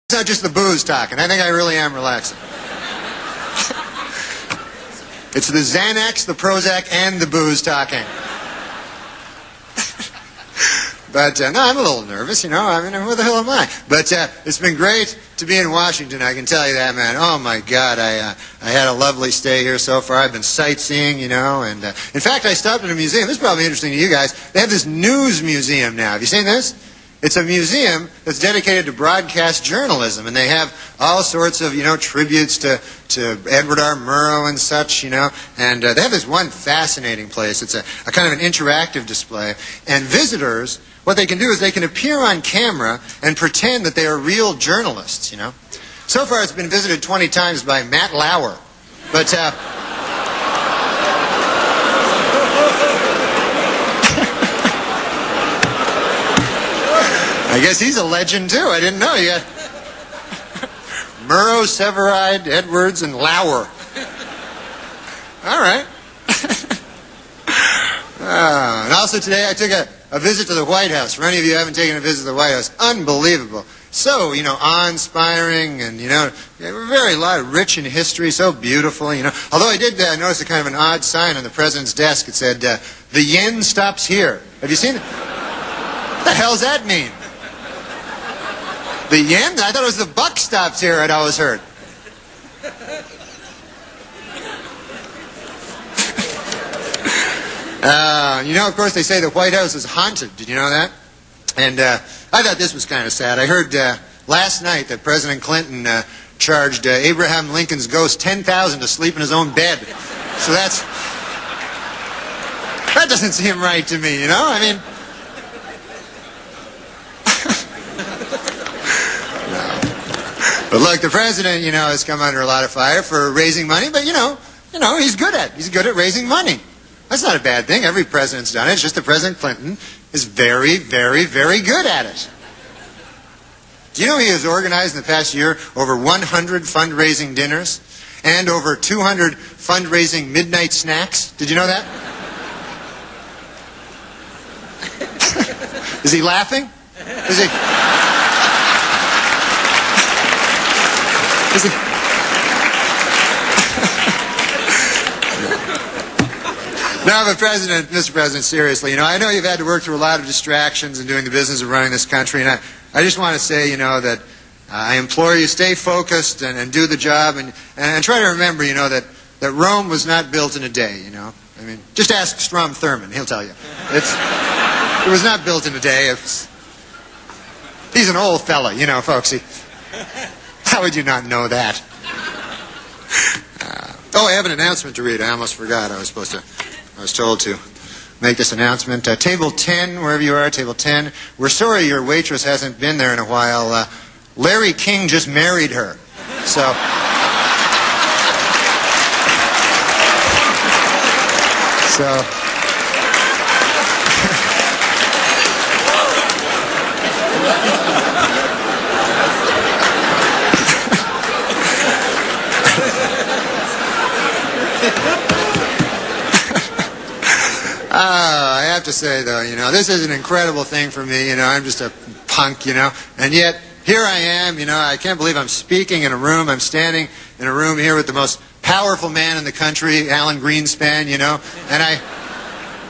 It's not just the booze talking. I think I really am relaxing. It's the Xanax, the Prozac, and the booze talking. But, no, I'm a little nervous, you know. I mean, who the hell am I? But it's been great to be in Washington, I can tell you that, man. Oh, my God, I had a lovely stay here so far. I've been sightseeing, you know, and in fact, I stopped at a museum. This is probably interesting to you guys. They have this news museum now. Have you seen this? It's a museum that's dedicated to broadcast journalism, and they have all sorts of, you know, tributes to Edward R. Murrow and such, you know, and they have this one fascinating place. It's a kind of an interactive display, and visitors, what they can do is they can appear on camera and pretend that they are real journalists, you know. So far, it's been visited 20 times by Matt Lauer, but I guess he's a legend, too. I didn't know. You got Murrow, Severide, Edwards, and Lauer. All right. And also today I took a visit to the White House. For any of you who haven't taken a visit to the White House, unbelievable. So, you know, awe-inspiring and, you know, very rich in history, so beautiful, you know. Although I did notice a kind of an odd sign on the president's desk. It said, the yen stops here. Have you seen it? What the hell's that mean? The yen? I thought it was the buck stops here, I'd always heard. You know, of course, they say the White House is haunted. Did you know that? And I thought this was kind of sad. I heard last night that President Clinton charged Abraham Lincoln's ghost $10,000 to sleep in his own bed. So that doesn't seem right to me, you know? I mean... But look, the president, you know, has come under a lot of fire for raising money, but you know, he's good at raising money. That's not a bad thing. Every president's done it. It's just that President Clinton is very, very, very good at it. Do you know he has organized in the past year over 100 fundraising dinners and over 200 fundraising midnight snacks? Did you know that? Is he laughing? Is he? No, but Mr. President, seriously, you know, I know you've had to work through a lot of distractions in doing the business of running this country, and I just want to say, you know, that I implore you, stay focused and do the job, and try to remember, you know, that Rome was not built in a day, you know. I mean, just ask Strom Thurmond, he'll tell you. It was not built in a day. He's an old fella, you know, folks. How would you not know that? I have an announcement to read. I almost forgot. I was told to make this announcement. Table 10, wherever you are, table 10. We're sorry your waitress hasn't been there in a while. Larry King just married her. So... I have to say, though, you know, this is an incredible thing for me. You know, I'm just a punk, you know, and yet here I am, you know, I can't believe I'm speaking in a room. I'm standing in a room here with the most powerful man in the country, Alan Greenspan, you know, and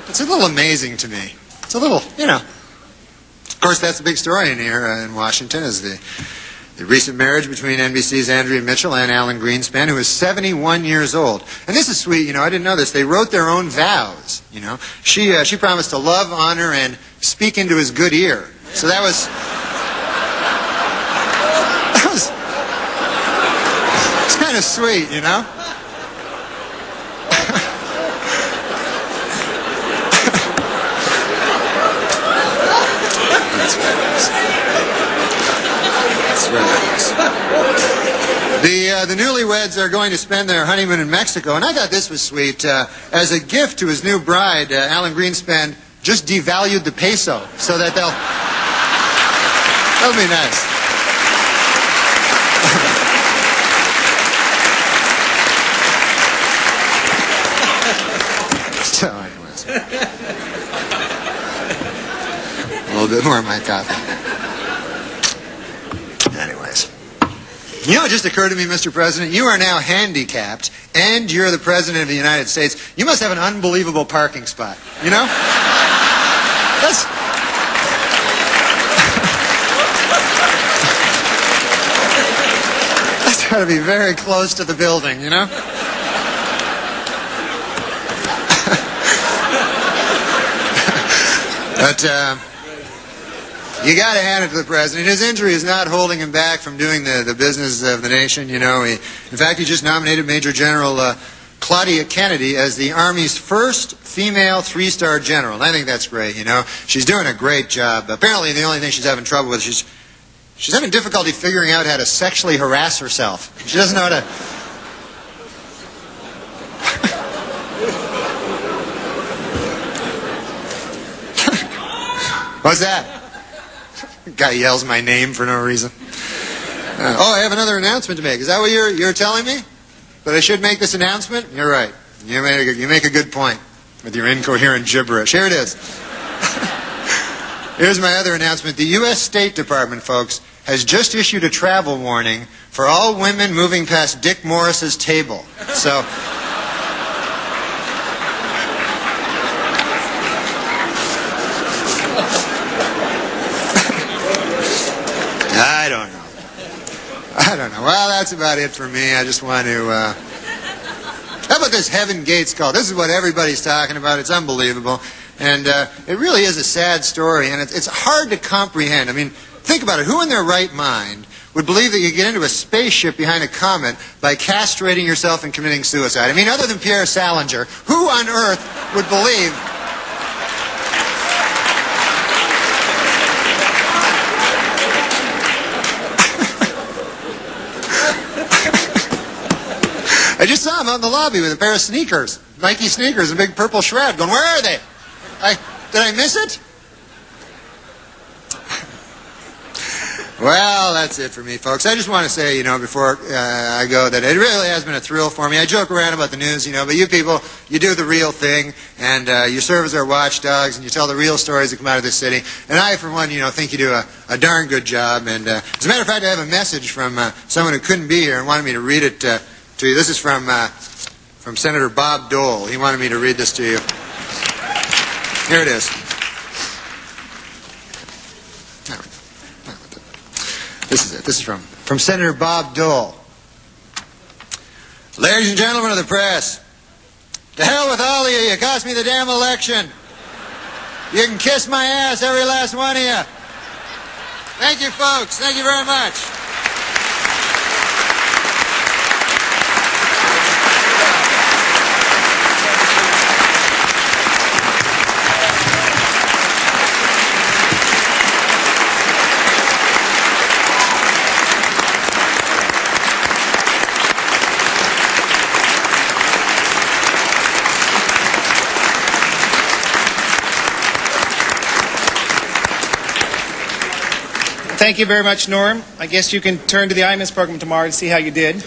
it's a little amazing to me. It's a little, you know. Of course, that's the big story in here in Washington is the recent marriage between NBC's Andrea Mitchell and Alan Greenspan, who is 71 years old. And this is sweet, you know, I didn't know this. They wrote their own vows, you know. She promised to love, honor, and speak into his good ear. So it's kind of sweet, you know. That's very nice. That's very nice. The newlyweds are going to spend their honeymoon in Mexico, and I thought this was sweet. As a gift to his new bride, Alan Greenspan just devalued the peso so that that'll be nice. So, anyways, a little bit more of my coffee. Anyways. You know, it just occurred to me, Mr. President, you are now handicapped, and you're the President of the United States. You must have an unbelievable parking spot, you know? That's got to be very close to the building, you know? But, you got to hand it to the president. His injury is not holding him back from doing the business of the nation, you know. In fact, he just nominated Major General Claudia Kennedy as the Army's first female three-star general. And I think that's great, you know. She's doing a great job. Apparently, the only thing she's having trouble with, she's having difficulty figuring out how to sexually harass herself. She doesn't know how to... What's that? Guy yells my name for no reason. I have another announcement to make. Is that what you're telling me? That I should make this announcement? You're right. You make a good point with your incoherent gibberish. Here it is. Here's my other announcement. The U.S. State Department, folks, has just issued a travel warning for all women moving past Dick Morris's table. So... I don't know. Well, that's about it for me. I just want to... How about this Heaven Gates call? This is what everybody's talking about. It's unbelievable. And it really is a sad story, and it's hard to comprehend. I mean, think about it. Who in their right mind would believe that you get into a spaceship behind a comet by castrating yourself and committing suicide? I mean, other than Pierre Salinger, who on earth would believe... I just saw him out in the lobby with a pair of sneakers, Nike sneakers, a big purple shroud, going, where are they? Did I miss it? Well, that's it for me, folks. I just want to say, you know, before I go, that it really has been a thrill for me. I joke around about the news, you know, but you people, you do the real thing, and you serve as our watchdogs, and you tell the real stories that come out of this city. And I, for one, you know, think you do a darn good job. And as a matter of fact, I have a message from someone who couldn't be here and wanted me to read it to you. This is from Senator Bob Dole. He wanted me to read this to you. Here it is. This is it. This is from Senator Bob Dole. Ladies and gentlemen of the press, to hell with all of you. You cost me the damn election. You can kiss my ass, every last one of you. Thank you, folks. Thank you very much. Thank you very much, Norm. I guess you can turn to the IMIS program tomorrow to see how you did.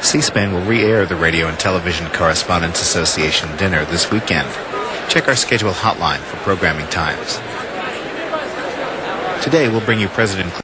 C-SPAN will re-air the Radio and Television Correspondents Association dinner this weekend. Check our schedule hotline for programming times. Today we'll bring you President